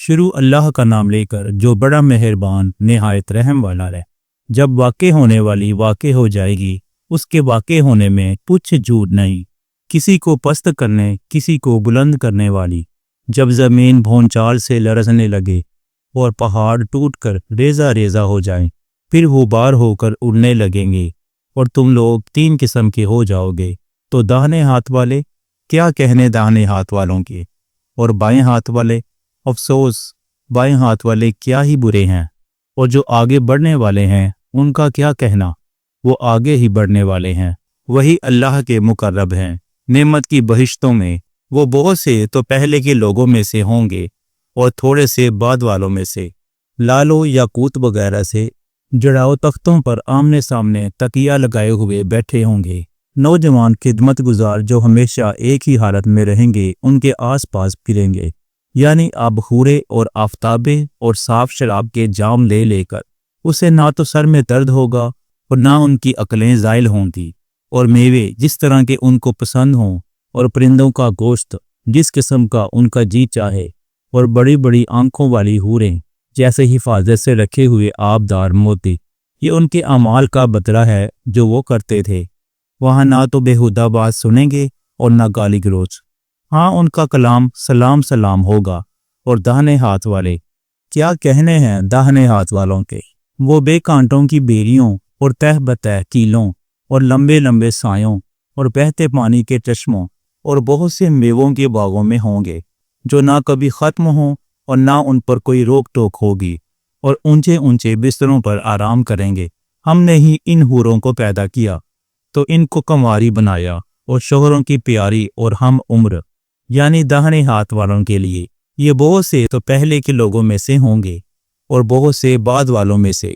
شروع اللہ کا نام لے کر جو بڑا مہربان نہایت رحم والا ہے۔ جب واقع ہونے والی واقع ہو جائے گی، اس کے واقع ہونے میں کچھ جھوٹ نہیں، کسی کو پست کرنے کسی کو بلند کرنے والی۔ جب زمین بھونچال سے لرزنے لگے اور پہاڑ ٹوٹ کر ریزہ ریزہ ہو جائیں، پھر غبار ہو کر اڑنے لگیں گے اور تم لوگ تین قسم کے ہو جاؤ گے، تو داہنے ہاتھ والے کیا کہنے داہنے ہاتھ والوں کے، اور بائیں ہاتھ والے افسوس بائیں ہاتھ والے کیا ہی برے ہیں، اور جو آگے بڑھنے والے ہیں ان کا کیا کہنا، وہ آگے ہی بڑھنے والے ہیں، وہی اللہ کے مقرب ہیں۔ نعمت کی بہشتوں میں وہ بہت سے تو پہلے کے لوگوں میں سے ہوں گے اور تھوڑے سے بعد والوں میں سے، لالو یاقوت وغیرہ سے جڑاؤ تختوں پر آمنے سامنے تکیہ لگائے ہوئے بیٹھے ہوں گے۔ نوجوان خدمت گزار جو ہمیشہ ایک ہی حالت میں رہیں گے ان کے آس پاس پھریں گے، یعنی آب خورے اور آفتابے اور صاف شراب کے جام لے لے کر۔ اسے نہ تو سر میں درد ہوگا اور نہ ان کی عقلیں زائل ہوں گی، اور میوے جس طرح کے ان کو پسند ہوں، اور پرندوں کا گوشت جس قسم کا ان کا جی چاہے، اور بڑی بڑی آنکھوں والی حوریں جیسے حفاظت سے رکھے ہوئے آبدار موتی۔ یہ ان کے اعمال کا بدلہ ہے جو وہ کرتے تھے۔ وہاں نہ تو بےہودہ بات سنیں گے اور نہ گالی گلوچ، ہاں ان کا کلام سلام سلام ہوگا۔ اور داہنے ہاتھ والے کیا کہنے ہیں داہنے ہاتھ والوں کے، وہ بے کانٹوں کی بیریوں اور تہ بتہ کیلوں اور لمبے لمبے سایوں اور بہتے پانی کے چشموں اور بہت سے میووں کے باغوں میں ہوں گے، جو نہ کبھی ختم ہوں اور نہ ان پر کوئی روک ٹوک ہوگی، اور اونچے اونچے بستروں پر آرام کریں گے۔ ہم نے ہی ان حوروں کو پیدا کیا تو ان کو کنواری بنایا، اور شوہروں کی پیاری اور ہم عمر، یعنی داہنے ہاتھ والوں کے لیے یہ بہت سے تو پہلے کے لوگوں میں سے ہوں گے اور بہت سے بعد والوں میں سے۔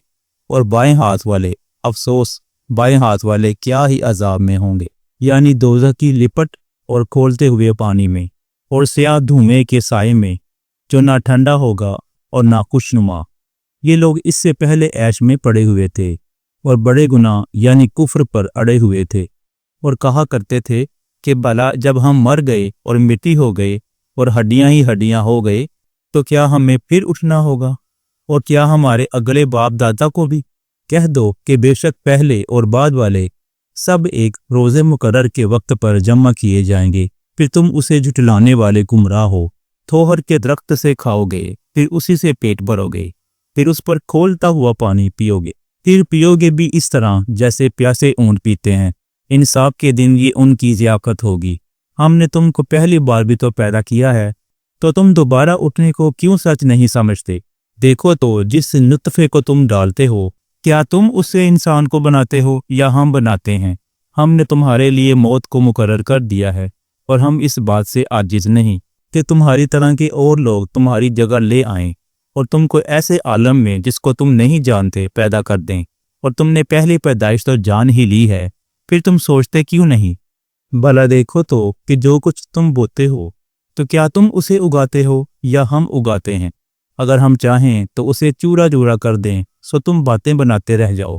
اور بائیں ہاتھ والے افسوس بائیں ہاتھ والے کیا ہی عذاب میں ہوں گے، یعنی دوزخ کی لپٹ اور کھولتے ہوئے پانی میں، اور سیاہ دھوئیں کے سائے میں، جو نہ ٹھنڈا ہوگا اور نہ خوشنما۔ یہ لوگ اس سے پہلے عیش میں پڑے ہوئے تھے اور بڑے گناہ یعنی کفر پر اڑے ہوئے تھے، اور کہا کرتے تھے کہ بھلا جب ہم مر گئے اور مٹی ہو گئے اور ہڈیاں ہی ہڈیاں ہو گئے تو کیا ہمیں پھر اٹھنا ہوگا، اور کیا ہمارے اگلے باپ دادا کو بھی؟ کہہ دو کہ بے شک پہلے اور بعد والے سب ایک روز مقرر کے وقت پر جمع کیے جائیں گے، پھر تم اسے جھٹلانے والے گمراہ ہو۔ تھوہر کے درخت سے کھاؤ گے، پھر اسی سے پیٹ بھرو گے، پھر اس پر کھولتا ہوا پانی پیو گے، پھر پیو گے بھی اس طرح جیسے پیاسے اونٹ پیتے ہیں۔ انصاف کے دن یہ ان کی ضیافت ہوگی۔ ہم نے تم کو پہلی بار بھی تو پیدا کیا ہے، تو تم دوبارہ اٹھنے کو کیوں سچ نہیں سمجھتے؟ دیکھو تو جس نطفے کو تم ڈالتے ہو، کیا تم اس سے انسان کو بناتے ہو یا ہم بناتے ہیں؟ ہم نے تمہارے لیے موت کو مقرر کر دیا ہے، اور ہم اس بات سے عاجز نہیں کہ تمہاری طرح کے اور لوگ تمہاری جگہ لے آئیں اور تم کو ایسے عالم میں جس کو تم نہیں جانتے پیدا کر دیں، اور تم نے پہلی پیدائش تو جان ہی لی ہے، پھر تم سوچتے کیوں نہیں؟ بھلا دیکھو تو کہ جو کچھ تم بوتے ہو تو کیا تم اسے اگاتے ہو یا ہم اگاتے ہیں؟ اگر ہم چاہیں تو اسے چورا چورا کر دیں، سو تم باتیں بناتے رہ جاؤ۔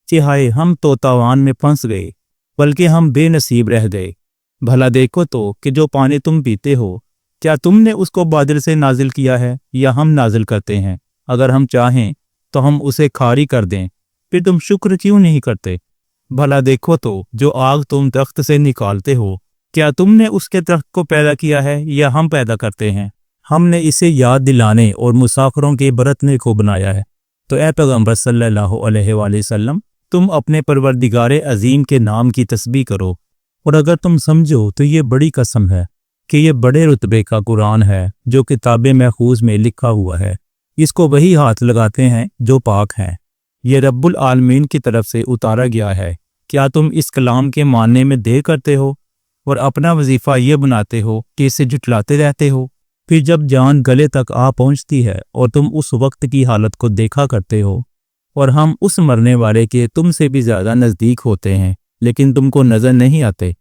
چہائے ہم تو تاوان میں پھنس گئے، بلکہ ہم بے نصیب رہ گئے۔ بھلا دیکھو تو کہ جو پانی تم پیتے ہو، کیا تم نے اس کو بادل سے نازل کیا ہے یا ہم نازل کرتے ہیں؟ اگر ہم چاہیں تو ہم اسے کھاری کر دیں، پھر تم شکر کیوں نہیں کرتے؟ بھلا دیکھو تو جو آگ تم درخت سے نکالتے ہو، کیا تم نے اس کے درخت کو پیدا کیا ہے یا ہم پیدا کرتے ہیں؟ ہم نے اسے یاد دلانے اور مسافروں کے برتنے کو بنایا ہے۔ تو اے پیغمبر صلی اللہ علیہ وآلہ وسلم، تم اپنے پروردگار عظیم کے نام کی تسبیح کرو، اور اگر تم سمجھو تو یہ بڑی قسم ہے کہ یہ بڑے رتبے کا قرآن ہے جو کتاب محفوظ میں لکھا ہوا ہے، اس کو وہی ہاتھ لگاتے ہیں جو پاک ہیں، یہ رب العالمین کی طرف سے اتارا گیا ہے۔ کیا تم اس کلام کے ماننے میں دیر کرتے ہو اور اپنا وظیفہ یہ بناتے ہو کہ اسے جھٹلاتے رہتے ہو؟ پھر جب جان گلے تک آ پہنچتی ہے اور تم اس وقت کی حالت کو دیکھا کرتے ہو، اور ہم اس مرنے والے کے تم سے بھی زیادہ نزدیک ہوتے ہیں لیکن تم کو نظر نہیں آتے،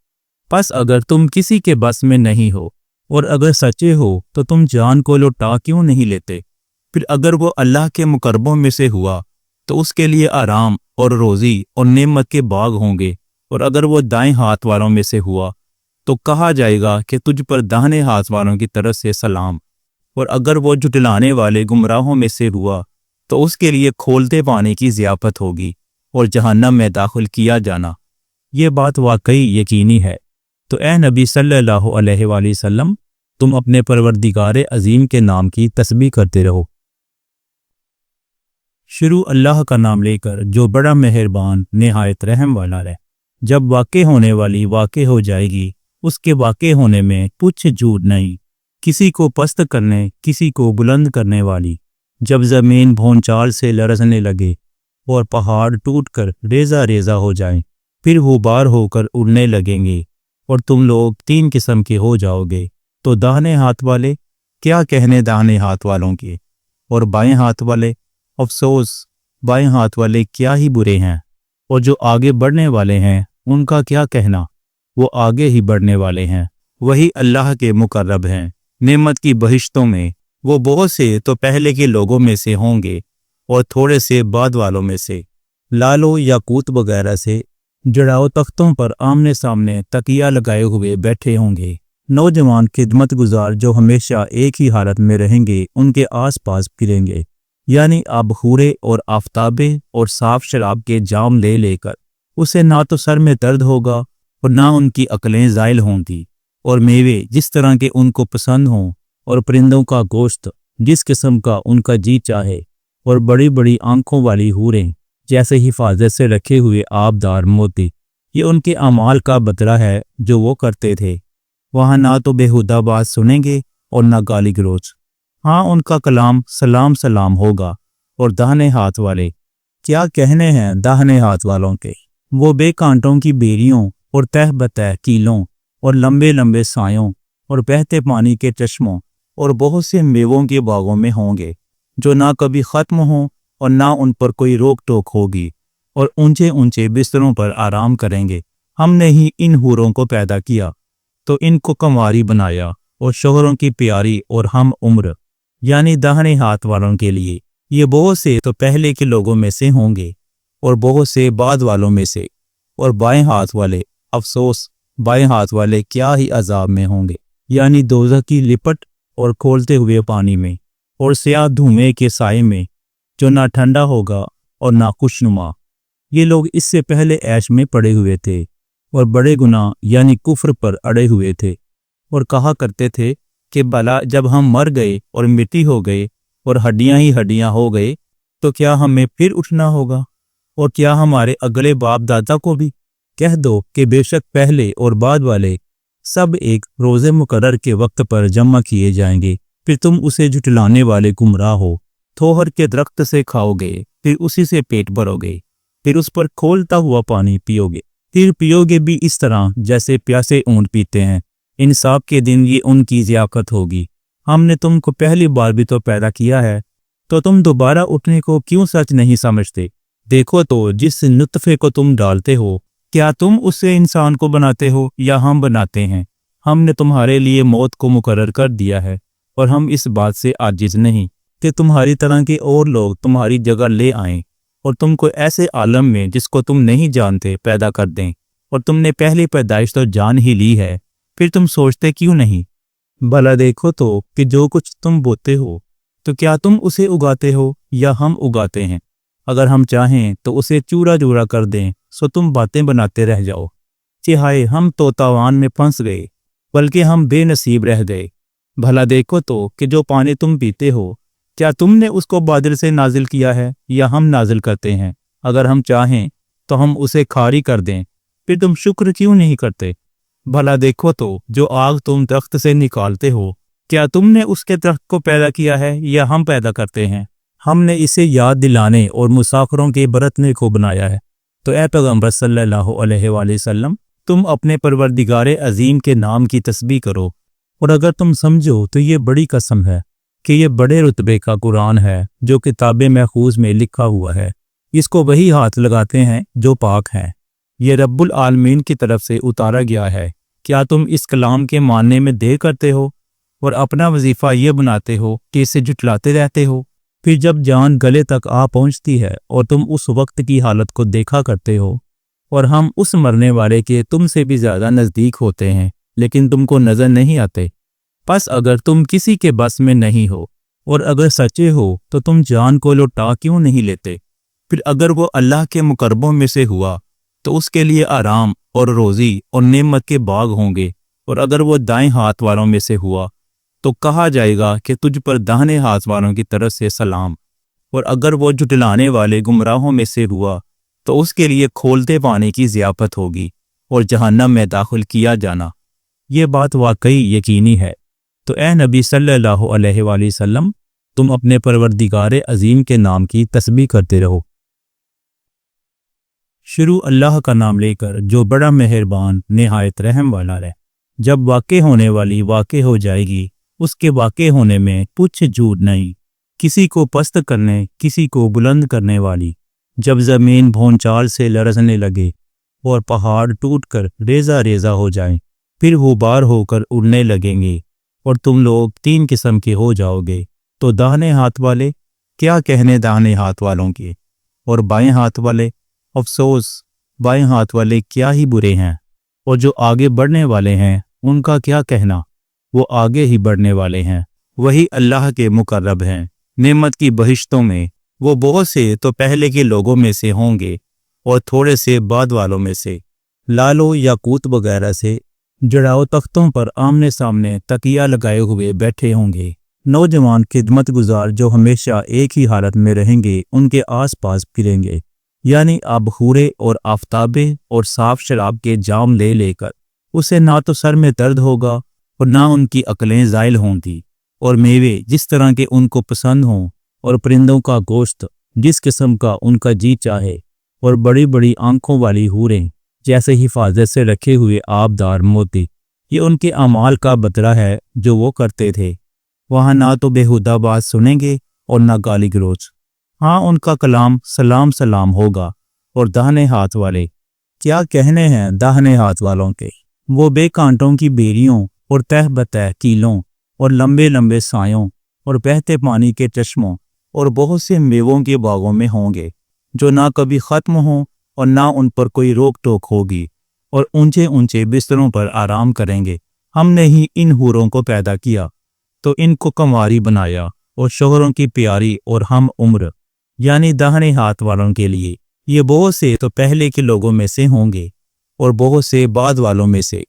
پس اگر تم کسی کے بس میں نہیں ہو اور اگر سچے ہو تو تم جان کو لوٹا کیوں نہیں لیتے؟ پھر اگر وہ اللہ کے مقربوں میں سے ہوا تو اس کے لیے آرام اور روزی اور نعمت کے باغ ہوں گے، اور اگر وہ دائیں ہاتھ والوں میں سے ہوا تو کہا جائے گا کہ تجھ پر داہنے ہاتھ والوں کی طرف سے سلام۔ اور اگر وہ جھٹلانے والے گمراہوں میں سے ہوا تو اس کے لیے کھولتے پانی کی ضیافت ہوگی اور جہنم میں داخل کیا جانا۔ یہ بات واقعی یقینی ہے۔ تو اے نبی صلی اللہ علیہ وآلہ وسلم، تم اپنے پروردگار عظیم کے نام کی تسبیح کرتے رہو۔ شروع اللہ کا نام لے کر جو بڑا مہربان نہایت رحم والا ہے۔ جب واقع ہونے والی واقع ہو جائے گی، اس کے واقع ہونے میں کچھ جھوٹ نہیں، کسی کو پست کرنے کسی کو بلند کرنے والی۔ جب زمین بھونچال سے لرزنے لگے اور پہاڑ ٹوٹ کر ریزہ ریزہ ہو جائیں، پھر غبار ہو کر اڑنے لگیں گے اور تم لوگ 3 قسم کے ہو جاؤ گے۔ تو داہنے ہاتھ والے، کیا کہنے داہنے ہاتھ والوں کے، اور بائیں ہاتھ والے، افسوس بائیں ہاتھ والے کیا ہی برے ہیں، اور جو آگے بڑھنے والے ہیں ان کا کیا کہنا، وہ آگے ہی بڑھنے والے ہیں، وہی اللہ کے مقرب ہیں۔ نعمت کی بہشتوں میں وہ بہت سے تو پہلے کے لوگوں میں سے ہوں گے اور تھوڑے سے بعد والوں میں سے، لالو یاقوت وغیرہ سے جڑاؤ تختوں پر آمنے سامنے تکیہ لگائے ہوئے بیٹھے ہوں گے۔ نوجوان خدمت گزار جو ہمیشہ ایک ہی حالت میں رہیں گے ان کے آس پاس پھریں گے، یعنی آب خورے اور آفتابے اور صاف شراب کے جام لے لے کر۔ اسے نہ تو سر میں درد ہوگا اور نہ ان کی عقلیں زائل ہوں گی، اور میوے جس طرح کے ان کو پسند ہوں، اور پرندوں کا گوشت جس قسم کا ان کا جی چاہے، اور بڑی بڑی آنکھوں والی حوریں جیسے حفاظت سے رکھے ہوئے آبدار موتی۔ یہ ان کے اعمال کا بدلہ ہے جو وہ کرتے تھے۔ وہاں نہ تو بےہودہ بات سنیں گے اور نہ گالی گلوچ، ہاں ان کا کلام سلام سلام ہوگا۔ اور داہنے ہاتھ والے، کیا کہنے ہیں داہنے ہاتھ والوں کے، وہ بے کانٹوں کی بیریوں اور تہ بتہ کیلوں اور لمبے لمبے سایوں اور بہتے پانی کے چشموں اور بہت سے میووں کے باغوں میں ہوں گے، جو نہ کبھی ختم ہوں اور نہ ان پر کوئی روک ٹوک ہوگی، اور اونچے اونچے بستروں پر آرام کریں گے۔ ہم نے ہی ان حوروں کو پیدا کیا تو ان کو کنواری بنایا، اور شوہروں کی پیاری اور ہم عمر، یعنی داہنے ہاتھ والوں کے لیے یہ بہت سے تو پہلے کے لوگوں میں سے ہوں گے اور بہت سے بعد والوں میں سے۔ اور بائیں ہاتھ والے، افسوس بائیں ہاتھ والے کیا ہی عذاب میں ہوں گے، یعنی دوزخ کی لپٹ اور کھولتے ہوئے پانی میں، اور سیاہ دھوئیں کے سائے میں، جو نہ ٹھنڈا ہوگا اور نہ خوشنما۔ یہ لوگ اس سے پہلے عیش میں پڑے ہوئے تھے اور بڑے گناہ یعنی کفر پر اڑے ہوئے تھے، اور کہا کرتے تھے کہ بھلا جب ہم مر گئے اور مٹی ہو گئے اور ہڈیاں ہی ہڈیاں ہو گئے تو کیا ہمیں پھر اٹھنا ہوگا، اور کیا ہمارے اگلے باپ دادا کو بھی؟ کہہ دو کہ بے شک پہلے اور بعد والے سب ایک روز مقرر کے وقت پر جمع کیے جائیں گے، پھر تم اسے جھٹلانے والے گمراہ ہو۔ تھوہر کے درخت سے کھاؤ گے، پھر اسی سے پیٹ بھرو گے، پھر اس پر کھولتا ہوا پانی پیو گے، پھر پیو گے بھی اس طرح جیسے پیاسے اونٹ پیتے ہیں۔ انصاف کے دن یہ ان کی ضیافت ہوگی۔ ہم نے تم کو پہلی بار بھی تو پیدا کیا ہے، تو تم دوبارہ اٹھنے کو کیوں سچ نہیں سمجھتے؟ دیکھو تو جس نطفے کو تم ڈالتے ہو، کیا تم اس سے انسان کو بناتے ہو یا ہم بناتے ہیں؟ ہم نے تمہارے لیے موت کو مقرر کر دیا ہے، اور ہم اس بات سے عاجز نہیں کہ تمہاری طرح کے اور لوگ تمہاری جگہ لے آئیں اور تم کو ایسے عالم میں جس کو تم نہیں جانتے پیدا کر دیں، اور تم نے پہلی پیدائش تو جان ہی لی ہے، پھر تم سوچتے کیوں نہیں؟ بھلا دیکھو تو کہ جو کچھ تم بوتے ہو تو کیا تم اسے اگاتے ہو یا ہم اگاتے ہیں؟ اگر ہم چاہیں تو اسے چورا چورا کر دیں سو تم باتیں بناتے رہ جاؤ کہ ہائے ہم تو تاوان میں پھنس گئے، بلکہ ہم بے نصیب رہ گئے۔ بھلا دیکھو تو کہ جو پانی تم پیتے ہو کیا تم نے اس کو بادل سے نازل کیا ہے یا ہم نازل کرتے ہیں؟ اگر ہم چاہیں تو ہم اسے کھاری کر دیں، پھر تم شکر کیوں نہیں کرتے؟ بھلا دیکھو تو جو آگ تم درخت سے نکالتے ہو کیا تم نے اس کے درخت کو پیدا کیا ہے یا ہم پیدا کرتے ہیں؟ ہم نے اسے یاد دلانے اور مسافروں کے برتنے کو بنایا ہے۔ تو اے پیغمبر صلی اللہ علیہ وآلہ وسلم، تم اپنے پروردگار عظیم کے نام کی تسبیح کرو، اور اگر تم سمجھو تو یہ بڑی قسم ہے کہ یہ بڑے رتبے کا قرآن ہے جو کتاب محفوظ میں لکھا ہوا ہے، اس کو وہی ہاتھ لگاتے ہیں جو پاک ہیں، یہ رب العالمین کی طرف سے اتارا گیا ہے۔ کیا تم اس کلام کے ماننے میں دیر کرتے ہو اور اپنا وظیفہ یہ بناتے ہو کہ اسے جھٹلاتے رہتے ہو؟ پھر جب جان گلے تک آ پہنچتی ہے اور تم اس وقت کی حالت کو دیکھا کرتے ہو، اور ہم اس مرنے والے کے تم سے بھی زیادہ نزدیک ہوتے ہیں لیکن تم کو نظر نہیں آتے، پس اگر تم کسی کے بس میں نہیں ہو اور اگر سچے ہو تو تم جان کو لوٹا کیوں نہیں لیتے؟ پھر اگر وہ اللہ کے مقربوں میں سے ہوا تو اس کے لیے آرام اور روزی اور نعمت کے باغ ہوں گے، اور اگر وہ دائیں ہاتھ والوں میں سے ہوا تو کہا جائے گا کہ تجھ پر داہنے ہاتھ والوں کی طرف سے سلام، اور اگر وہ جھٹلانے والے گمراہوں میں سے ہوا تو اس کے لیے کھولتے پانی کی ضیافت ہوگی اور جہنم میں داخل کیا جانا۔ یہ بات واقعی یقینی ہے۔ تو اے نبی صلی اللہ علیہ وآلہ وسلم، تم اپنے پروردگار عظیم کے نام کی تسبیح کرتے رہو۔ شروع اللہ کا نام لے کر جو بڑا مہربان نہایت رحم والا ہے۔ جب واقع ہونے والی واقع ہو جائے گی، اس کے واقع ہونے میں کچھ جھوٹ نہیں، کسی کو پست کرنے کسی کو بلند کرنے والی۔ جب زمین بھونچال سے لرزنے لگے اور پہاڑ ٹوٹ کر ریزہ ریزہ ہو جائیں، پھر غبار ہو کر اڑنے لگیں گے اور تم لوگ 3 قسم کے ہو جاؤ گے۔ تو داہنے ہاتھ والے، کیا کہنے داہنے ہاتھ والوں کے، اور بائیں ہاتھ والے، افسوس بائیں ہاتھ والے کیا ہی برے ہیں، اور جو آگے بڑھنے والے ہیں ان کا کیا کہنا، وہ آگے ہی بڑھنے والے ہیں، وہی اللہ کے مقرب ہیں۔ نعمت کی بہشتوں میں وہ بہت سے تو پہلے کے لوگوں میں سے ہوں گے اور تھوڑے سے بعد والوں میں سے، لالو یاقوت وغیرہ سے جڑاؤ تختوں پر آمنے سامنے تکیہ لگائے ہوئے بیٹھے ہوں گے۔ نوجوان خدمت گزار جو ہمیشہ ایک ہی حالت میں رہیں گے ان کے آس پاس پھریں گے، یعنی اب حورے اور آفتابے اور صاف شراب کے جام لے لے کر اسے نہ تو سر میں درد ہوگا اور نہ ان کی عقلیں زائل ہوں گی، اور میوے جس طرح کے ان کو پسند ہوں، اور پرندوں کا گوشت جس قسم کا ان کا جی چاہے، اور بڑی بڑی آنکھوں والی حوریں جیسے حفاظت سے رکھے ہوئے آبدار موتی۔ یہ ان کے اعمال کا بدلہ ہے جو وہ کرتے تھے۔ وہاں نہ تو بےہودہ بات سنیں گے اور نہ گالی گلوچ، ہاں ان کا کلام سلام سلام ہوگا۔ اور داہنے ہاتھ والے، کیا کہنے ہیں داہنے ہاتھ والوں کے، وہ بے کانٹوں کی بیریوں اور تہ بتہ کیلوں اور لمبے لمبے سایوں اور بہتے پانی کے چشموں اور بہت سے میووں کے باغوں میں ہوں گے، جو نہ کبھی ختم ہوں اور نہ ان پر کوئی روک ٹوک ہوگی، اور اونچے اونچے بستروں پر آرام کریں گے۔ ہم نے ہی ان حوروں کو پیدا کیا تو ان کو کنواری بنایا، اور شوہروں کی پیاری اور ہم عمر، یعنی داہنے ہاتھ والوں کے لیے یہ بہت سے تو پہلے کے لوگوں میں سے ہوں گے اور بہت سے بعد والوں میں سے۔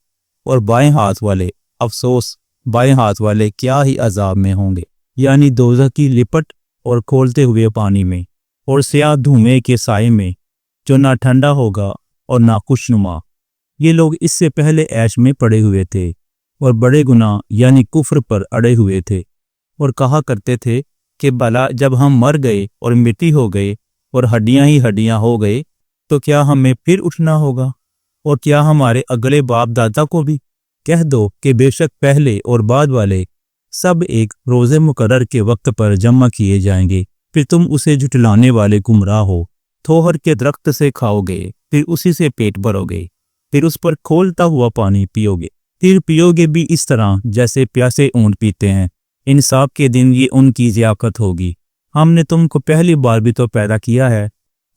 اور بائیں ہاتھ والے، افسوس بائیں ہاتھ والے کیا ہی عذاب میں ہوں گے، یعنی دوزخ کی لپٹ اور کھولتے ہوئے پانی میں اور سیاہ دھوئیں کے سائے میں، جو نہ ٹھنڈا ہوگا اور نہ خوشنما۔ یہ لوگ اس سے پہلے عیش میں پڑے ہوئے تھے اور بڑے گناہ یعنی کفر پر اڑے ہوئے تھے، اور کہا کرتے تھے کہ بھلا جب ہم مر گئے اور مٹی ہو گئے اور ہڈیاں ہی ہڈیاں ہو گئے تو کیا ہمیں پھر اٹھنا ہوگا، اور کیا ہمارے اگلے باپ دادا کو بھی؟ کہہ دو کہ بے شک پہلے اور بعد والے سب ایک روز مقرر کے وقت پر جمع کیے جائیں گے، پھر تم اسے جھٹلانے والے گمراہ ہو۔ تھوہر کے درخت سے کھاؤ گے، پھر اسی سے پیٹ بھرو گے، پھر اس پر کھولتا ہوا پانی پیو گے، پھر پیو گے بھی اس طرح جیسے پیاسے اونٹ پیتے ہیں۔ انصاف کے دن یہ ان کی ضیافت ہوگی۔ ہم نے تم کو پہلی بار بھی تو پیدا کیا ہے،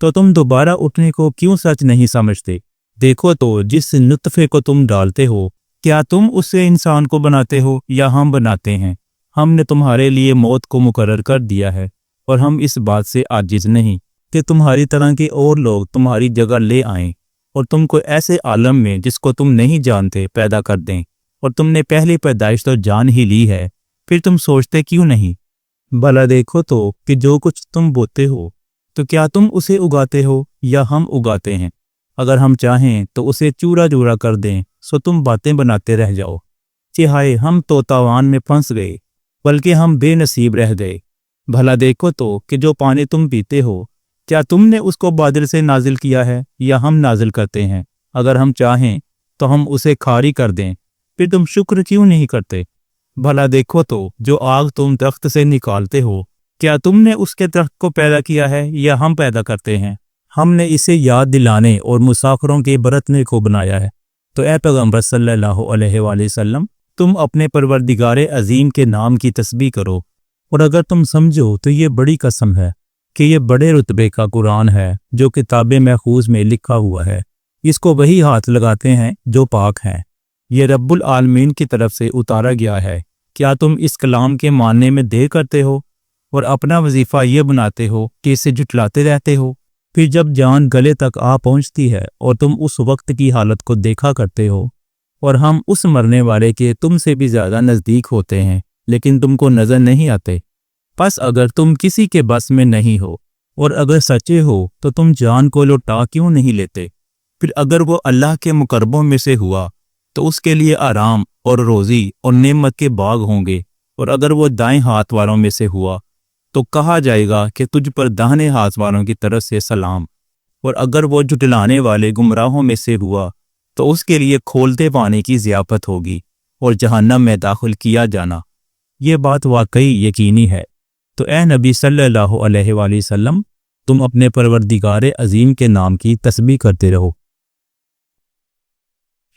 تو تم دوبارہ اٹھنے کو کیوں سچ نہیں سمجھتے؟ دیکھو تو جس نطفے کو تم ڈالتے ہو، کیا تم اس سے انسان کو بناتے ہو یا ہم بناتے ہیں؟ ہم نے تمہارے لیے موت کو مقرر کر دیا ہے، اور ہم اس بات سے عاجز نہیں کہ تمہاری طرح کے اور لوگ تمہاری جگہ لے آئیں اور تم کو ایسے عالم میں جس کو تم نہیں جانتے پیدا کر دیں، اور تم نے پہلی پیدائش تو جان ہی لی ہے، پھر تم سوچتے کیوں نہیں؟ بھلا دیکھو تو کہ جو کچھ تم بوتے ہو تو کیا تم اسے اگاتے ہو یا ہم اگاتے ہیں؟ اگر ہم چاہیں تو اسے چورا چورا کر دیں، سو تم باتیں بناتے رہ جاؤ کہ ہائے ہم تو تاوان میں پھنس گئے، بلکہ ہم بے نصیب رہ گئے۔ بھلا دیکھو تو کہ جو پانی تم پیتے ہو، کیا تم نے اس کو بادل سے نازل کیا ہے یا ہم نازل کرتے ہیں؟ اگر ہم چاہیں تو ہم اسے کھاری کر دیں، پھر تم شکر کیوں نہیں کرتے؟ بھلا دیکھو تو جو آگ تم درخت سے نکالتے ہو، کیا تم نے اس کے درخت کو پیدا کیا ہے یا ہم پیدا کرتے ہیں؟ ہم نے اسے یاد دلانے اور مسافروں کے برتنے کو بنایا ہے۔ تو اے پیغمبر صلی اللہ علیہ وآلہ وسلم، تم اپنے پروردگار عظیم کے نام کی تسبیح کرو، اور اگر تم سمجھو تو یہ بڑی قسم ہے کہ یہ بڑے رتبے کا قرآن ہے جو کتاب محفوظ میں لکھا ہوا ہے، اس کو وہی ہاتھ لگاتے ہیں جو پاک ہیں۔ یہ رب العالمین کی طرف سے اتارا گیا ہے کیا تم اس کلام کے ماننے میں دیر کرتے ہو اور اپنا وظیفہ یہ بناتے ہو کہ اسے جھٹلاتے رہتے ہو؟ پھر جب جان گلے تک آ پہنچتی ہے اور تم اس وقت کی حالت کو دیکھا کرتے ہو اور ہم اس مرنے والے کے تم سے بھی زیادہ نزدیک ہوتے ہیں لیکن تم کو نظر نہیں آتے، پس اگر تم کسی کے بس میں نہیں ہو اور اگر سچے ہو تو تم جان کو لوٹا کیوں نہیں لیتے؟ پھر اگر وہ اللہ کے مقربوں میں سے ہوا تو اس کے لیے آرام اور روزی اور نعمت کے باغ ہوں گے، اور اگر وہ دائیں ہاتھ والوں میں سے ہوا تو کہا جائے گا کہ تجھ پر داہنے ہاتھ والوں کی طرف سے سلام، اور اگر وہ جھٹلانے والے گمراہوں میں سے ہوا تو اس کے لیے کھولتے پانی کی ضیافت ہوگی اور جہنم میں داخل کیا جانا۔ یہ بات واقعی یقینی ہے۔ تو اے نبی صلی اللہ علیہ وآلہ وسلم، تم اپنے پروردگار عظیم کے نام کی تسبیح کرتے رہو۔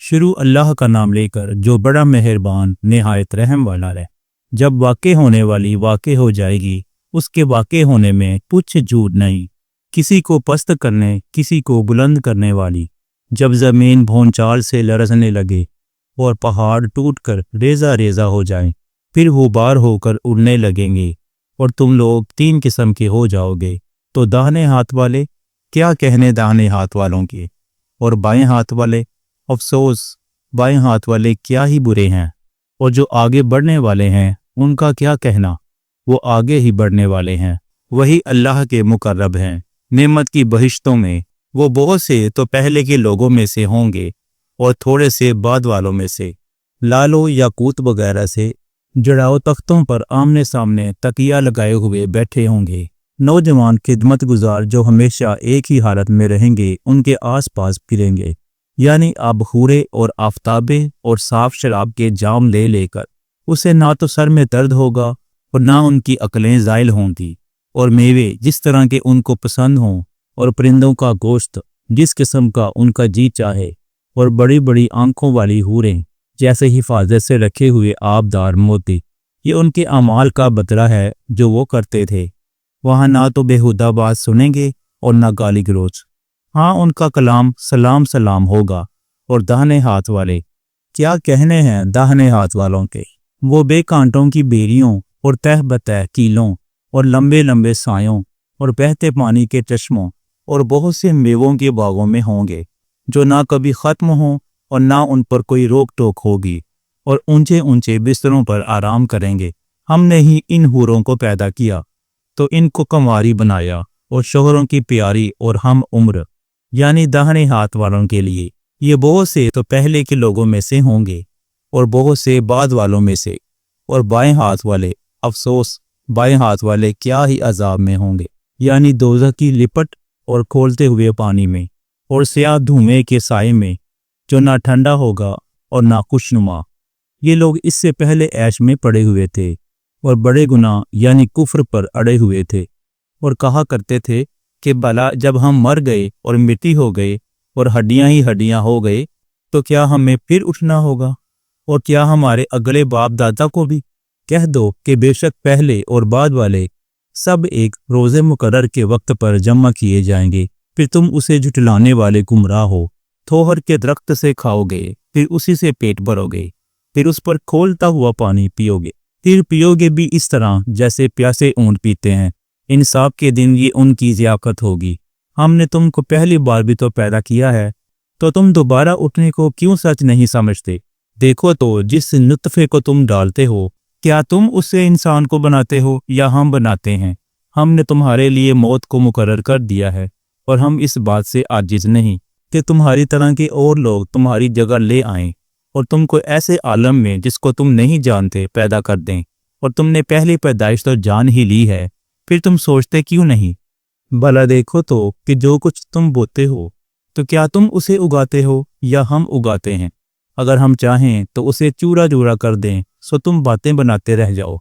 شروع اللہ کا نام لے کر جو بڑا مہربان نہایت رحم والا ہے۔ جب واقع ہونے والی واقع ہو جائے گی، اس کے واقع ہونے میں کچھ جھوٹ نہیں، کسی کو پست کرنے کسی کو بلند کرنے والی۔ جب زمین بھونچال سے لرزنے لگے اور پہاڑ ٹوٹ کر ریزہ ریزہ ہو جائیں، پھر غبار ہو کر اڑنے لگیں گے اور تم لوگ تین قسم کے ہو جاؤ گے، تو داہنے ہاتھ والے، کیا کہنے داہنے ہاتھ والوں کے، اور بائیں ہاتھ والے، افسوس بائیں ہاتھ والے کیا ہی برے ہیں، اور جو آگے بڑھنے والے ہیں ان کا کیا کہنا، وہ آگے ہی بڑھنے والے ہیں، وہی اللہ کے مقرب ہیں نعمت کی بہشتوں میں۔ وہ بہت سے تو پہلے کے لوگوں میں سے ہوں گے اور تھوڑے سے بعد والوں میں سے، لالو یاقوت وغیرہ سے جڑاؤ تختوں پر آمنے سامنے تکیہ لگائے ہوئے بیٹھے ہوں گے۔ نوجوان خدمت گزار جو ہمیشہ ایک ہی حالت میں رہیں گے ان کے آس پاس پھریں گے، یعنی آب خورے اور آفتابے اور صاف شراب کے جام لے لے کر۔ اسے نہ تو سر میں درد ہوگا اور نہ ان کی عقلیں زائل ہوں گی، اور میوے جس طرح کے ان کو پسند ہوں، اور پرندوں کا گوشت جس قسم کا ان کا جی چاہے، اور بڑی بڑی آنکھوں والی حوریں جیسے حفاظت سے رکھے ہوئے آبدار موتی۔ یہ ان کے اعمال کا بدلہ ہے جو وہ کرتے تھے۔ وہاں نہ تو بےہودہ بات سنیں گے اور نہ گالی گلوچ، ہاں ان کا کلام سلام سلام ہوگا۔ اور داہنے ہاتھ والے، کیا کہنے ہیں داہنے ہاتھ والوں کے، وہ بے کانٹوں کی بیریوں اور تہ بتہ کیلوں اور لمبے لمبے سایوں اور بہتے پانی کے چشموں اور بہت سے میووں کے باغوں میں ہوں گے، جو نہ کبھی ختم ہوں اور نہ ان پر کوئی روک ٹوک ہوگی، اور اونچے اونچے بستروں پر آرام کریں گے۔ ہم نے ہی ان حوروں کو پیدا کیا تو ان کو کنواری بنایا، اور شوہروں کی پیاری اور ہم عمر، یعنی داہنے ہاتھ والوں کے لیے۔ یہ بہت سے تو پہلے کے لوگوں میں سے ہوں گے اور بہت سے بعد والوں میں سے، اور بائیں ہاتھ والے، افسوس بائیں ہاتھ والے کیا ہی عذاب میں ہوں گے، یعنی دوزخ کی لپٹ اور کھولتے ہوئے پانی میں، اور سیاہ دھوئیں کے سائے میں، جو نہ ٹھنڈا ہوگا اور نہ خوشنما۔ یہ لوگ اس سے پہلے عیش میں پڑے ہوئے تھے اور بڑے گناہ یعنی کفر پر اڑے ہوئے تھے، اور کہا کرتے تھے کہ بھلا جب ہم مر گئے اور مٹی ہو گئے اور ہڈیاں ہی ہڈیاں ہو گئے تو کیا ہمیں پھر اٹھنا ہوگا، اور کیا ہمارے اگلے باپ دادا کو بھی؟ کہہ دو کہ بے شک پہلے اور بعد والے سب ایک روز مقرر کے وقت پر جمع کیے جائیں گے، پھر تم اسے جھٹلانے والے گمراہ ہو۔ تھوہر کے درخت سے کھاؤ گے، پھر اسی سے پیٹ بھرو گے، پھر اس پر کھولتا ہوا پانی پیو گے، پھر پیو گے بھی اس طرح جیسے پیاسے اونٹ پیتے ہیں۔ انصاف کے دن یہ ان کی ضیافت ہوگی۔ ہم نے تم کو پہلی بار بھی تو پیدا کیا ہے، تو تم دوبارہ اٹھنے کو کیوں سچ نہیں سمجھتے؟ دیکھو تو جس نطفے کو تم ڈالتے ہو، کیا تم اس سے انسان کو بناتے ہو یا ہم بناتے ہیں؟ ہم نے تمہارے لیے موت کو مقرر کر دیا ہے، اور ہم اس بات سے عاجز نہیں کہ تمہاری طرح کے اور لوگ تمہاری جگہ لے آئیں اور تم کو ایسے عالم میں جس کو تم نہیں جانتے پیدا کر دیں، اور تم نے پہلی پیدائش تو جان ہی لی ہے، پھر تم سوچتے کیوں نہیں؟ بھلا دیکھو تو کہ جو کچھ تم بوتے ہو تو کیا تم اسے اگاتے ہو یا ہم اگاتے ہیں؟ اگر ہم چاہیں تو اسے چورا چورا کر دیں، سو تم باتیں بناتے رہ جاؤ۔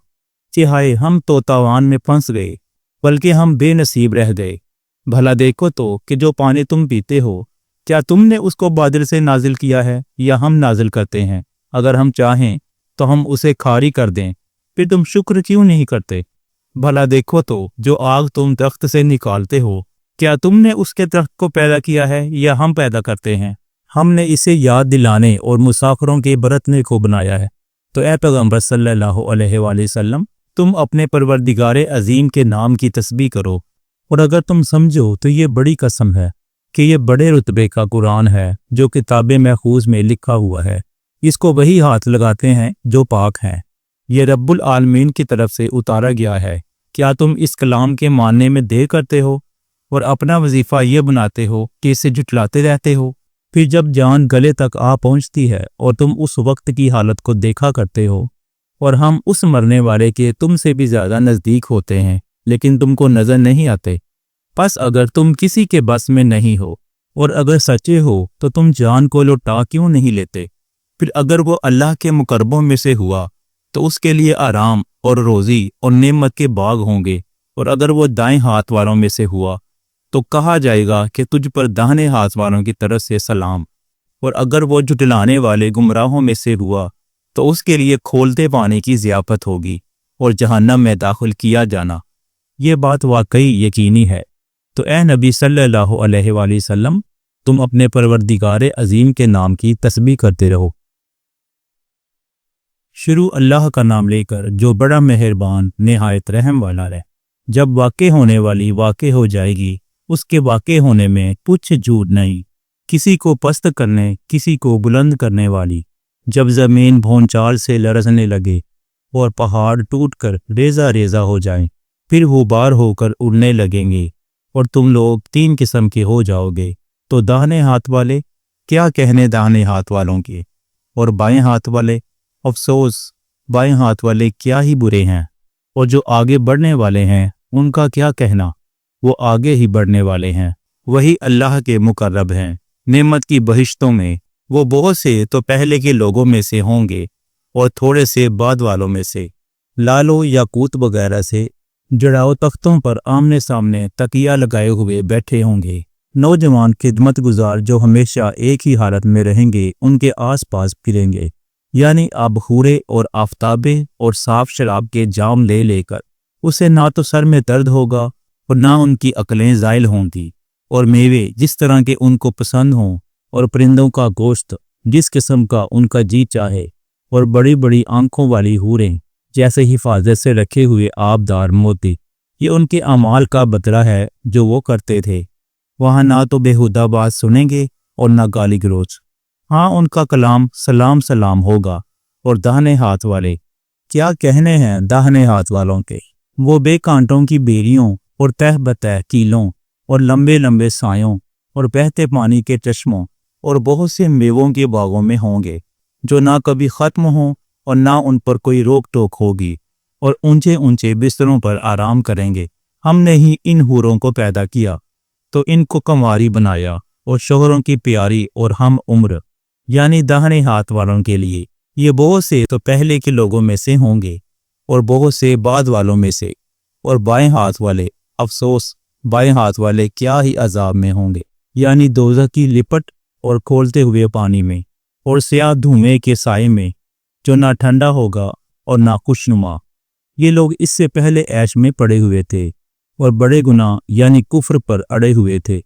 چہائے ہم تو تاوان میں پھنس گئے، بلکہ ہم بے نصیب رہ گئے۔ بھلا دیکھو تو کہ جو پانی تم پیتے ہو، کیا تم نے اس کو بادل سے نازل کیا ہے یا ہم نازل کرتے ہیں؟ اگر ہم چاہیں تو ہم اسے کھاری کر دیں، پھر تم شکر کیوں نہیں کرتے؟ بھلا دیکھو تو جو آگ تم درخت سے نکالتے ہو، کیا تم نے اس کے درخت کو پیدا کیا ہے یا ہم پیدا کرتے ہیں؟ ہم نے اسے یاد دلانے اور مسافروں کے برتنے کو بنایا ہے، تو اے پیغمبر صلی اللہ علیہ وآلہ وسلم، تم اپنے پروردگار عظیم کے نام کی تسبیح کرو، اور اگر تم سمجھو تو یہ بڑی قسم ہے کہ یہ بڑے رتبے کا قرآن ہے جو کتاب محفوظ میں لکھا ہوا ہے، اس کو وہی ہاتھ لگاتے ہیں جو پاک ہیں، یہ رب العالمین کی طرف سے اتارا گیا ہے۔ کیا تم اس کلام کے ماننے میں دیر کرتے ہو اور اپنا وظیفہ یہ بناتے ہو کہ اسے جھٹلاتے رہتے ہو؟ پھر جب جان گلے تک آ پہنچتی ہے اور تم اس وقت کی حالت کو دیکھا کرتے ہو، اور ہم اس مرنے والے کے تم سے بھی زیادہ نزدیک ہوتے ہیں لیکن تم کو نظر نہیں آتے، پس اگر تم کسی کے بس میں نہیں ہو اور اگر سچے ہو تو تم جان کو لوٹا کیوں نہیں لیتے؟ پھر اگر وہ اللہ کے مقربوں میں سے ہوا تو اس کے لیے آرام اور روزی اور نعمت کے باغ ہوں گے، اور اگر وہ دائیں ہاتھ والوں میں سے ہوا تو کہا جائے گا کہ تجھ پر داہنے ہاتھ والوں کی طرف سے سلام، اور اگر وہ جھٹلانے والے گمراہوں میں سے ہوا تو اس کے لیے کھولتے پانی کی ضیافت ہوگی اور جہنم میں داخل کیا جانا۔ یہ بات واقعی یقینی ہے۔ تو اے نبی صلی اللہ علیہ وآلہ وسلم، تم اپنے پروردگار عظیم کے نام کی تسبیح کرتے رہو۔ شروع اللہ کا نام لے کر جو بڑا مہربان نہایت رحم والا ہے۔ جب واقع ہونے والی واقع ہو جائے گی، اس کے واقع ہونے میں کچھ جھوٹ نہیں، کسی کو پست کرنے کسی کو بلند کرنے والی۔ جب زمین بھونچال سے لرزنے لگے اور پہاڑ ٹوٹ کر ریزہ ریزہ ہو جائیں، پھر غبار ہو کر اڑنے لگیں گے اور تم لوگ تین قسم کے ہو جاؤ گے، تو داہنے ہاتھ والے، کیا کہنے داہنے ہاتھ والوں کے، اور بائیں ہاتھ والے، افسوس بائیں ہاتھ والے کیا ہی برے ہیں، اور جو آگے بڑھنے والے ہیں ان کا کیا کہنا، وہ آگے ہی بڑھنے والے ہیں، وہی اللہ کے مقرب ہیں نعمت کی بہشتوں میں۔ وہ بہت سے تو پہلے کے لوگوں میں سے ہوں گے اور تھوڑے سے بعد والوں میں سے، لالو یاقوت وغیرہ سے جڑاؤ تختوں پر آمنے سامنے تکیہ لگائے ہوئے بیٹھے ہوں گے۔ نوجوان خدمت گزار جو ہمیشہ ایک ہی حالت میں رہیں گے ان کے آس پاس پھریں گے، یعنی آب خورے اور آفتابے اور صاف شراب کے جام لے لے کر۔ اسے نہ تو سر میں درد ہوگا اور نہ ان کی عقلیں زائل ہوں گی، اور میوے جس طرح کے ان کو پسند ہوں، اور پرندوں کا گوشت جس قسم کا ان کا جی چاہے، اور بڑی بڑی آنکھوں والی حوریں جیسے حفاظت سے رکھے ہوئے آبدار موتی۔ یہ ان کے اعمال کا بدلہ ہے جو وہ کرتے تھے۔ وہاں نہ تو بےہودہ بات سنیں گے اور نہ گالی گلوچ، ہاں ان کا کلام سلام سلام ہوگا۔ اور داہنے ہاتھ والے، کیا کہنے ہیں داہنے ہاتھ والوں کے، وہ بے کانٹوں کی بیریوں اور تہ بتہ کیلوں اور لمبے لمبے سایوں اور بہتے پانی کے چشموں اور بہت سے میووں کے باغوں میں ہوں گے، جو نہ کبھی ختم ہوں اور نہ ان پر کوئی روک ٹوک ہوگی، اور اونچے اونچے بستروں پر آرام کریں گے۔ ہم نے ہی ان حوروں کو پیدا کیا تو ان کو کنواری بنایا، اور شوہروں کی پیاری اور ہم عمر، یعنی داہنے ہاتھ والوں کے لیے۔ یہ بہت سے تو پہلے کے لوگوں میں سے ہوں گے اور بہت سے بعد والوں میں سے، اور بائیں ہاتھ والے، افسوس بائیں ہاتھ والے کیا ہی عذاب میں ہوں گے، یعنی دوزخ کی لپٹ اور کھولتے ہوئے پانی میں، اور سیاہ دھوئیں کے سائے میں، جو نہ ٹھنڈا ہوگا اور نہ خوشنما۔ یہ لوگ اس سے پہلے عیش میں پڑے ہوئے تھے اور بڑے گناہ یعنی کفر پر اڑے ہوئے تھے،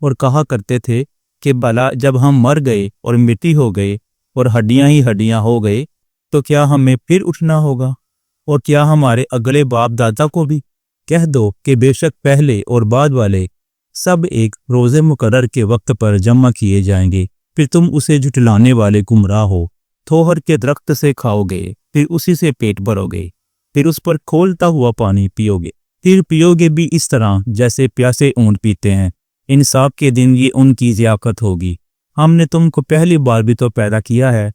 اور کہا کرتے تھے کہ بھلا جب ہم مر گئے اور مٹی ہو گئے اور ہڈیاں ہی ہڈیاں ہو گئے تو کیا ہمیں پھر اٹھنا ہوگا، اور کیا ہمارے اگلے باپ دادا کو بھی؟ کہہ دو کہ بے شک پہلے اور بعد والے سب ایک روز مقرر کے وقت پر جمع کیے جائیں گے، پھر تم اسے جھٹلانے والے گمراہ ہو۔ تھوہر کے درخت سے کھاؤ گے، پھر اسی سے پیٹ بھرو گے، پھر اس پر کھولتا ہوا پانی پیو گے، پھر پیو گے بھی اس طرح جیسے پیاسے اونٹ پیتے ہیں۔ انصاف کے دن یہ ان کی ضیافت ہوگی۔ ہم نے تم کو پہلی بار بھی تو پیدا کیا ہے،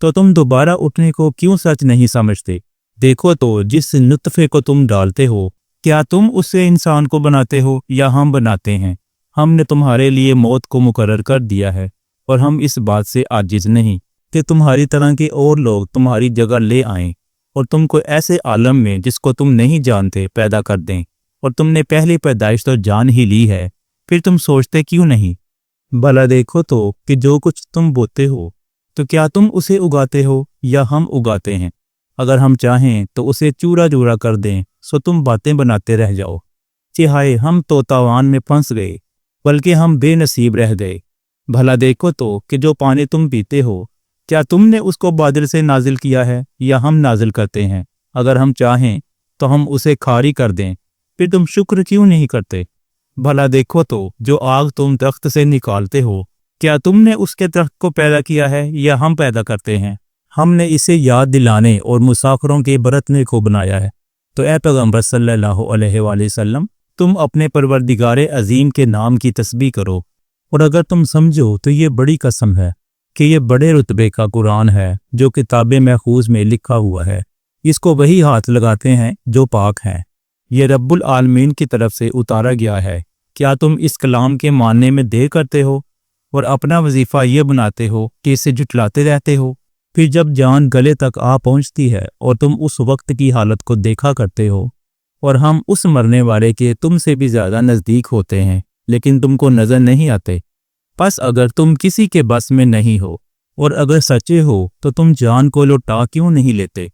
تو تم دوبارہ اٹھنے کو کیوں سچ نہیں سمجھتے؟ دیکھو تو جس نطفے کو تم ڈالتے ہو، کیا تم اس سے انسان کو بناتے ہو یا ہم بناتے ہیں؟ ہم نے تمہارے لیے موت کو مقرر کر دیا ہے، اور ہم اس بات سے عاجز نہیں کہ تمہاری طرح کے اور لوگ تمہاری جگہ لے آئیں اور تم کو ایسے عالم میں جس کو تم نہیں جانتے پیدا کر دیں، اور تم نے پہلی پیدائش تو جان ہی لی ہے، پھر تم سوچتے کیوں نہیں؟ بھلا دیکھو تو کہ جو کچھ تم بوتے ہو تو کیا تم اسے اگاتے ہو یا ہم اگاتے ہیں؟ اگر ہم چاہیں تو اسے چورا چورا کر دیں سو تم باتیں بناتے رہ جاؤ کہ ہائے ہم تو تاوان میں پھنس گئے، بلکہ ہم بے نصیب رہ گئے۔ بھلا دیکھو تو کہ جو پانی تم پیتے ہو کیا تم نے اس کو بادل سے نازل کیا ہے یا ہم نازل کرتے ہیں؟ اگر ہم چاہیں تو ہم اسے کھاری کر دیں، پھر تم شکر کیوں نہیں کرتے؟ بھلا دیکھو تو جو آگ تم درخت سے نکالتے ہو، کیا تم نے اس کے درخت کو پیدا کیا ہے یا ہم پیدا کرتے ہیں؟ ہم نے اسے یاد دلانے اور مسافروں کے برتنے کو بنایا ہے۔ تو اے پیغمبر صلی اللہ علیہ وآلہ وسلم، تم اپنے پروردگار عظیم کے نام کی تسبیح کرو، اور اگر تم سمجھو تو یہ بڑی قسم ہے کہ یہ بڑے رتبے کا قرآن ہے جو کتاب محفوظ میں لکھا ہوا ہے، اس کو وہی ہاتھ لگاتے ہیں جو پاک ہیں، یہ رب العالمین کی طرف سے اتارا گیا ہے۔ کیا تم اس کلام کے ماننے میں دیر کرتے ہو اور اپنا وظیفہ یہ بناتے ہو کہ اسے جھٹلاتے رہتے ہو؟ پھر جب جان گلے تک آ پہنچتی ہے اور تم اس وقت کی حالت کو دیکھا کرتے ہو، اور ہم اس مرنے والے کے تم سے بھی زیادہ نزدیک ہوتے ہیں لیکن تم کو نظر نہیں آتے، پس اگر تم کسی کے بس میں نہیں ہو اور اگر سچے ہو تو تم جان کو لوٹا کیوں نہیں لیتے؟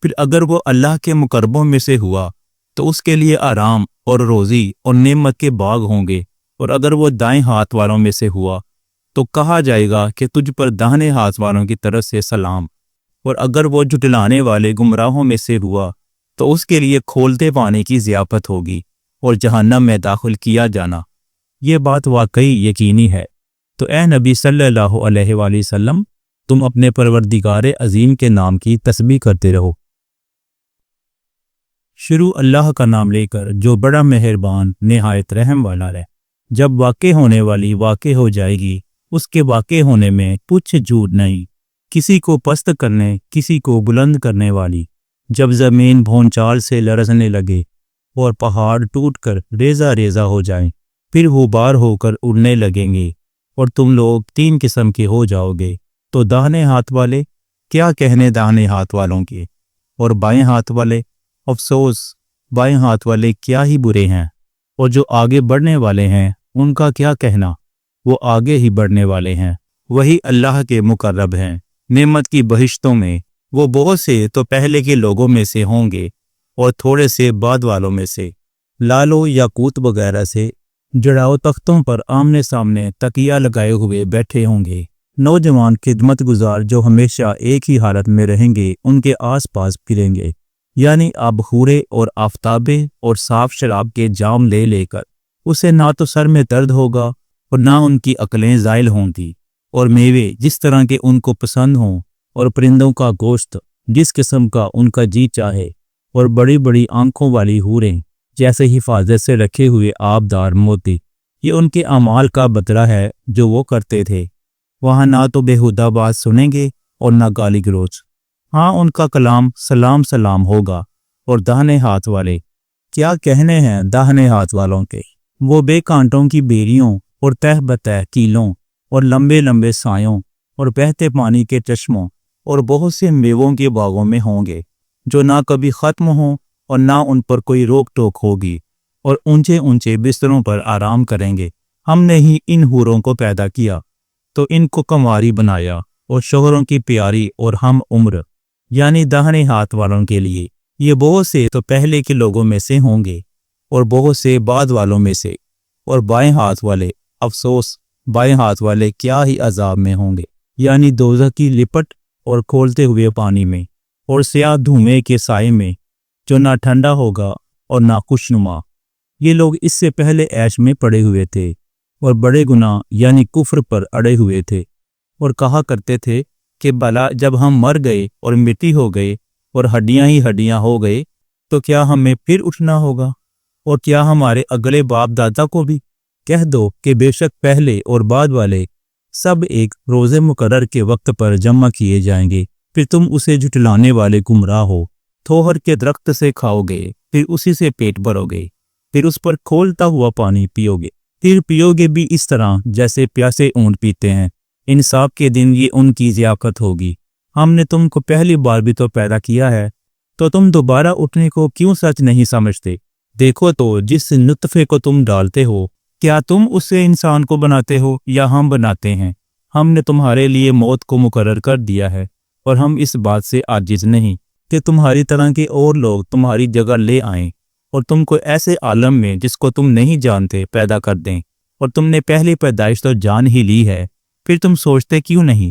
پھر اگر وہ اللہ کے مقربوں میں سے ہوا تو اس کے لیے آرام اور روزی اور نعمت کے باغ ہوں گے، اور اگر وہ دائیں ہاتھ والوں میں سے ہوا تو کہا جائے گا کہ تجھ پر داہنے ہاتھ والوں کی طرف سے سلام، اور اگر وہ جھٹلانے والے گمراہوں میں سے ہوا تو اس کے لیے کھولتے پانی کی ضیافت ہوگی اور جہنم میں داخل کیا جانا۔ یہ بات واقعی یقینی ہے۔ تو اے نبی صلی اللہ علیہ وآلہ وسلم، تم اپنے پروردگار عظیم کے نام کی تسبیح کرتے رہو۔ شروع اللہ کا نام لے کر جو بڑا مہربان نہایت رحم والا ہے۔ جب واقع ہونے والی واقع ہو جائے گی، اس کے واقع ہونے میں کچھ جھوٹ نہیں، کسی کو پست کرنے کسی کو بلند کرنے والی۔ جب زمین بھونچال سے لرزنے لگے اور پہاڑ ٹوٹ کر ریزہ ریزہ ہو جائیں، پھر غبار ہو کر اڑنے لگیں گے اور تم لوگ تین قسم کے ہو جاؤ گے۔ تو داہنے ہاتھ والے، کیا کہنے داہنے ہاتھ والوں کے، اور بائیں ہاتھ والے، افسوس بائیں ہاتھ والے کیا ہی برے ہیں، اور جو آگے بڑھنے والے ہیں ان کا کیا کہنا، وہ آگے ہی بڑھنے والے ہیں، وہی اللہ کے مقرب ہیں۔ نعمت کی بہشتوں میں وہ بہت سے تو پہلے کے لوگوں میں سے ہوں گے اور تھوڑے سے بعد والوں میں سے، لالو یاقوت وغیرہ سے جڑاؤ تختوں پر آمنے سامنے تکیہ لگائے ہوئے بیٹھے ہوں گے۔ نوجوان خدمت گزار جو ہمیشہ ایک ہی حالت میں رہیں گے ان کے آس پاس پھریں گے، یعنی اب خورے اور آفتابے اور صاف شراب کے جام لے لے کر اسے نہ تو سر میں درد ہوگا اور نہ ان کی عقلیں زائل ہوں گی، اور میوے جس طرح کے ان کو پسند ہوں، اور پرندوں کا گوشت جس قسم کا ان کا جی چاہے، اور بڑی بڑی آنکھوں والی حوریں جیسے حفاظت سے رکھے ہوئے آبدار موتی۔ یہ ان کے اعمال کا بدلہ ہے جو وہ کرتے تھے۔ وہاں نہ تو بےہودہ بات سنیں گے اور نہ گالی گلوچ، ہاں ان کا کلام سلام سلام ہوگا۔ اور داہنے ہاتھ والے، کیا کہنے ہیں داہنے ہاتھ والوں کے، وہ بے کانٹوں کی بیریوں اور تہ بتہ کیلوں اور لمبے لمبے سایوں اور بہتے پانی کے چشموں اور بہت سے میووں کے باغوں میں ہوں گے، جو نہ کبھی ختم ہوں اور نہ ان پر کوئی روک ٹوک ہوگی، اور اونچے اونچے بستروں پر آرام کریں گے۔ ہم نے ہی ان حوروں کو پیدا کیا تو ان کو کنواری بنایا، اور شوہروں کی پیاری اور ہم عمر، یعنی داہنے ہاتھ والوں کے لیے یہ بہت سے تو پہلے کے لوگوں میں سے ہوں گے اور بہت سے بعد والوں میں سے۔ اور بائیں ہاتھ والے، افسوس بائیں ہاتھ والے کیا ہی عذاب میں ہوں گے، یعنی دوزخ کی لپٹ اور کھولتے ہوئے پانی میں اور سیاہ دھوئیں کے سائے میں، جو نہ ٹھنڈا ہوگا اور نہ خوشنما۔ یہ لوگ اس سے پہلے عیش میں پڑے ہوئے تھے اور بڑے گناہ یعنی کفر پر اڑے ہوئے تھے، اور کہا کرتے تھے کہ بھلا جب ہم مر گئے اور مٹی ہو گئے اور ہڈیاں ہی ہڈیاں ہو گئے تو کیا ہمیں پھر اٹھنا ہوگا، اور کیا ہمارے اگلے باپ دادا کو بھی؟ کہہ دو کہ بے شک پہلے اور بعد والے سب ایک روز مقرر کے وقت پر جمع کیے جائیں گے، پھر تم اسے جھٹلانے والے گمراہ ہو۔ تھوہر کے درخت سے کھاؤ گے، پھر اسی سے پیٹ بھرو گے، پھر اس پر کھولتا ہوا پانی پیو گے، پھر پیو گے بھی اس طرح جیسے پیاسے اونٹ پیتے ہیں۔ انصاف کے دن یہ ان کی ضیافت ہوگی۔ ہم نے تم کو پہلی بار بھی تو پیدا کیا ہے، تو تم دوبارہ اٹھنے کو کیوں سچ نہیں سمجھتے؟ دیکھو تو جس نطفے کو تم ڈالتے ہو، کیا تم اس سے انسان کو بناتے ہو یا ہم بناتے ہیں؟ ہم نے تمہارے لیے موت کو مقرر کر دیا ہے، اور ہم اس بات سے عاجز نہیں کہ تمہاری طرح کے اور لوگ تمہاری جگہ لے آئیں اور تم کو ایسے عالم میں جس کو تم نہیں جانتے پیدا کر دیں، اور تم نے پہلی پیدائش تو جان ہی لی ہے، پھر تم سوچتے کیوں نہیں؟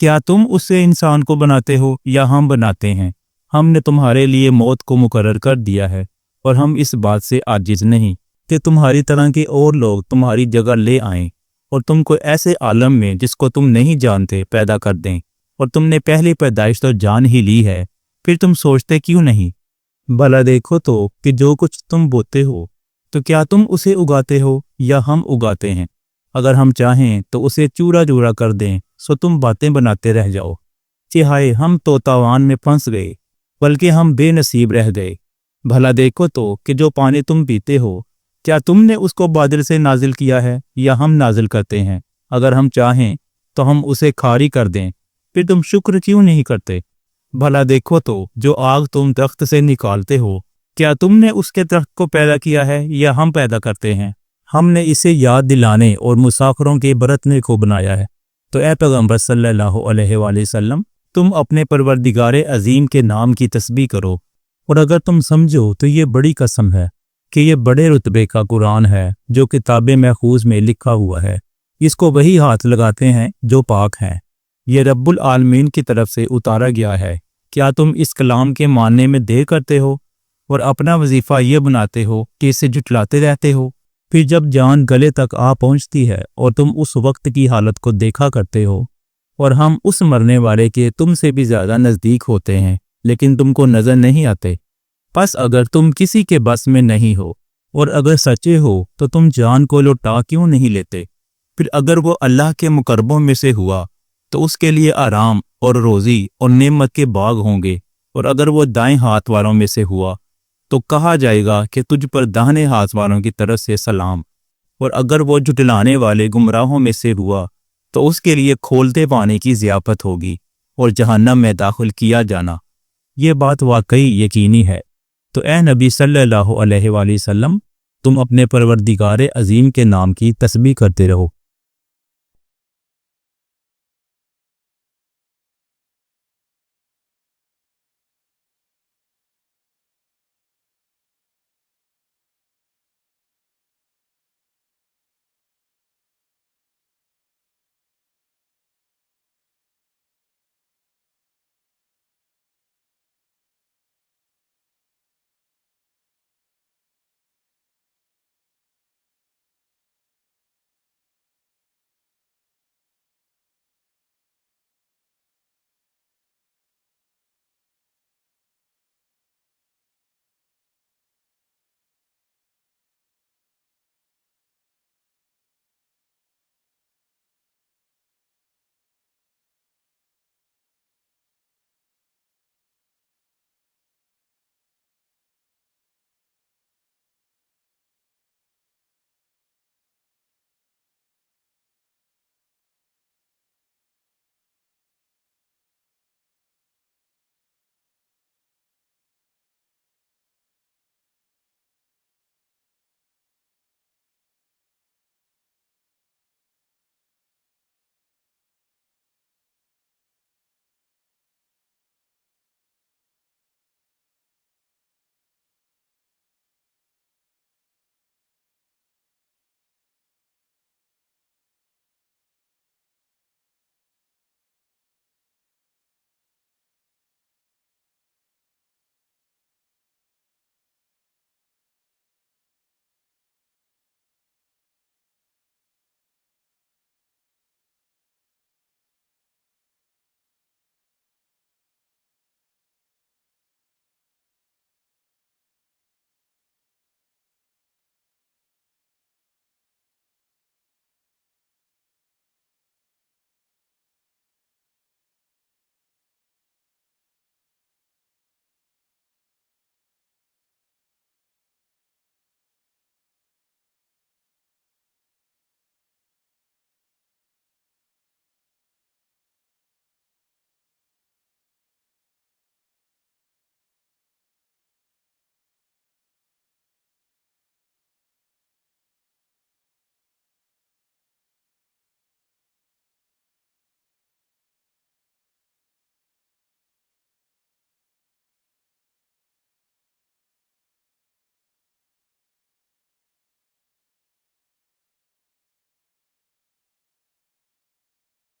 کیا تم اسے انسان کو بناتے ہو یا ہم بناتے ہیں؟ ہم نے تمہارے لیے موت کو مقرر کر دیا ہے اور ہم اس بات سے عاجز نہیں کہ تمہاری طرح کے اور لوگ تمہاری جگہ لے آئیں اور تم کو ایسے عالم میں جس کو تم نہیں جانتے پیدا کر دیں، اور تم نے پہلی پیدائش تو جان ہی لی ہے، پھر تم سوچتے کیوں نہیں؟ بھلا دیکھو تو کہ جو کچھ تم بوتے ہو تو کیا تم اسے اگاتے ہو یا ہم اگاتے ہیں؟ اگر ہم چاہیں تو اسے چورا چورا کر دیں سو تم باتیں بناتے رہ جاؤ کہ ہائے ہم تو تاوان میں پھنس گئے، بلکہ ہم بے نصیب رہ گئے۔ بھلا دیکھو تو کہ جو پانی تم پیتے ہو کیا تم نے اس کو بادل سے نازل کیا ہے یا ہم نازل کرتے ہیں؟ اگر ہم چاہیں تو ہم اسے کھاری کر دیں، پھر تم شکر کیوں نہیں کرتے؟ بھلا دیکھو تو جو آگ تم درخت سے نکالتے ہو کیا تم نے اس کے درخت کو پیدا کیا ہے یا ہم پیدا کرتے ہیں؟ ہم نے اسے یاد دلانے اور مسافروں کے برتنے کو بنایا ہے۔ تو اے پیغمبر صلی اللہ علیہ وآلہ وسلم، تم اپنے پروردگار عظیم کے نام کی تسبیح کرو، اور اگر تم سمجھو تو یہ بڑی قسم ہے کہ یہ بڑے رتبے کا قرآن ہے جو کتاب محفوظ میں لکھا ہوا ہے، اس کو وہی ہاتھ لگاتے ہیں جو پاک ہیں، یہ رب العالمین کی طرف سے اتارا گیا ہے۔ کیا تم اس کلام کے ماننے میں دیر کرتے ہو اور اپنا وظیفہ یہ بناتے ہو کہ اسے جھٹلاتے رہتے ہو؟ پھر جب جان گلے تک آ پہنچتی ہے اور تم اس وقت کی حالت کو دیکھا کرتے ہو اور ہم اس مرنے والے کے تم سے بھی زیادہ نزدیک ہوتے ہیں لیکن تم کو نظر نہیں آتے، پس اگر تم کسی کے بس میں نہیں ہو اور اگر سچے ہو تو تم جان کو لوٹا کیوں نہیں لیتے؟ پھر اگر وہ اللہ کے مقربوں میں سے ہوا تو اس کے لیے آرام اور روزی اور نعمت کے باغ ہوں گے، اور اگر وہ دائیں ہاتھ والوں میں سے ہوا تو کہا جائے گا کہ تجھ پر داہنے ہاتھ والوں کی طرف سے سلام، اور اگر وہ جھٹلانے والے گمراہوں میں سے ہوا تو اس کے لیے کھولتے پانے کی ضیافت ہوگی اور جہنم میں داخل کیا جانا۔ یہ بات واقعی یقینی ہے۔ تو اے نبی صلی اللہ علیہ وآلہ وسلم، تم اپنے پروردگار عظیم کے نام کی تسبیح کرتے رہو۔